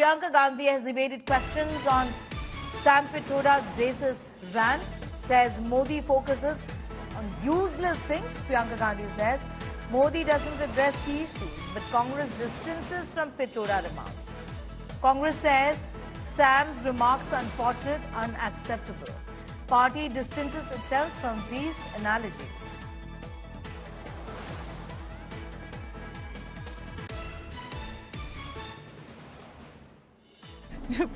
Priyanka Gandhi has evaded questions on Sam Pitora's racist rant. Says Modi focuses on useless things. Priyanka Gandhi says Modi doesn't address key issues, but Congress distances from Pitora remarks. Congress says Sam's remarks are unfortunate, unacceptable. Party distances itself from these analogies.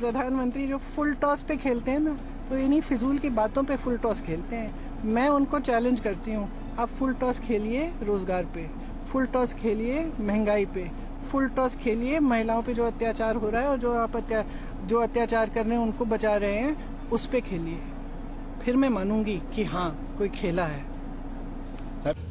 प्रधानमंत्री जो full toss पे खेलते हैं ना, तो इन्हीं फिजूल की बातों पे फुल टॉस खेलते हैं। मैं उनको चैलेंज करती हूँ, आप फुल टॉस खेलिए रोजगार पे, फुल टॉस खेलिए महंगाई पे, फुल टॉस खेलिए महिलाओं पे जो अत्याचार हो रहा है और जो अत्याचार कर रहे हैं उनको बचा रहे हैं, उस पे खेलिए। फिर मैं मानूंगी कि हाँ कोई खेला है।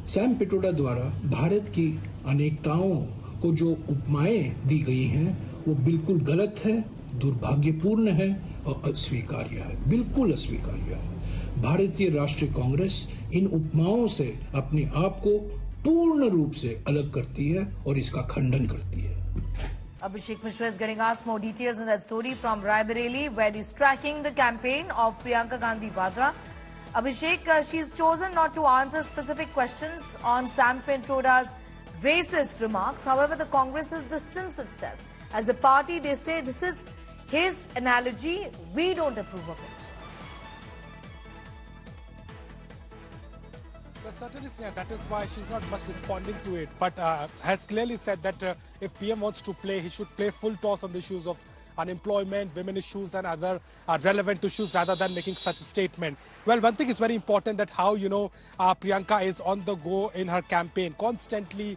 सैम पिटोरा द्वारा भारत की अनेकताओं को जो उपमाएं दी गई हैं वो बिल्कुल गलत है, दुर्भाग्यपूर्ण है और अस्वीकार्य है, बिल्कुल अस्वीकार्य है। भारतीय राष्ट्रीय कांग्रेस इन उपमाओं से अपने आप को पूर्ण रूप से अलग करती है और इसका खंडन करती है। Abhishek Mishra is getting us more details on that story from Raebareli, where he's tracking the campaign of Priyanka Gandhi Vadra. Abhishek, she's chosen not to answer specific questions on Sam Pitora's racist remarks. However, the Congress has distanced itself. As a party, they say this is his analogy. We don't approve of it. Certainly, yeah, that is why she's not much responding to it, but has clearly said that if PM wants to play, he should play full toss on the issues of unemployment, women issues and other relevant issues rather than making such a statement. Well, one thing is very important, that how, Priyanka is on the go in her campaign, constantly,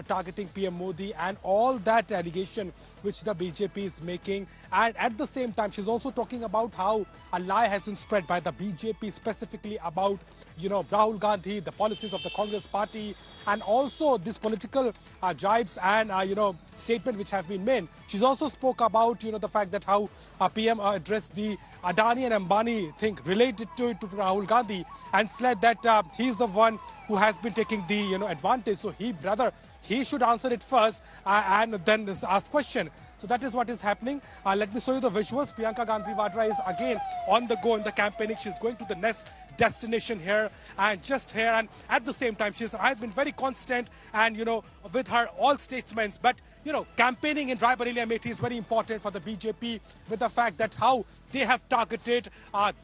targeting PM Modi and all that allegation which the BJP is making. And at the same time, she's also talking about how a lie has been spread by the BJP specifically about, Rahul Gandhi, the policies of the Congress party, and also this political jibes and, statement which have been made. She's also spoke about, the fact that how PM addressed the Adani and Ambani thing related to Rahul Gandhi and said that he's the one who has been taking the, advantage. So he should answer it first and then ask question. So that is what is happening. Let me show you the visuals. Priyanka Gandhi Vadra is again on the go in the campaigning. She's going to the next destination here and just here. And at the same time, she has been very constant and, with her all statements. But, campaigning in Raebareli Amethi is very important for the BJP with the fact that how they have targeted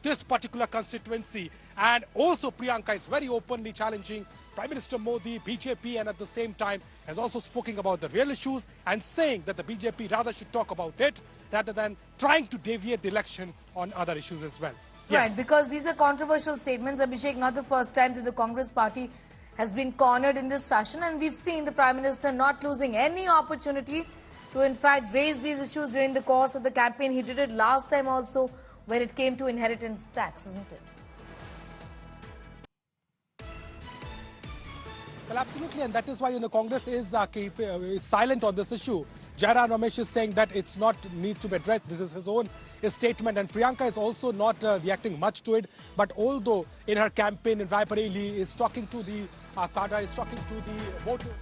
this particular constituency. And also Priyanka is very openly challenging Prime Minister Modi, BJP, and at the same time has also spoken about the real issues and saying that the BJP rather should talk about it rather than trying to deviate the election on other issues as well. Right, Yes. because these are controversial statements. Abhishek, not the first time that the Congress party has been cornered in this fashion, and we've seen the Prime Minister not losing any opportunity to in fact raise these issues during the course of the campaign. He did it last time also when it came to inheritance tax, isn't it? Well, absolutely, and that is why Congress is silent on this issue. Jairam Ramesh is saying that it's not needs to be addressed. This is his own statement, and Priyanka is also not reacting much to it. But although in her campaign in Raebareli is talking to the cadre, is talking to the voters.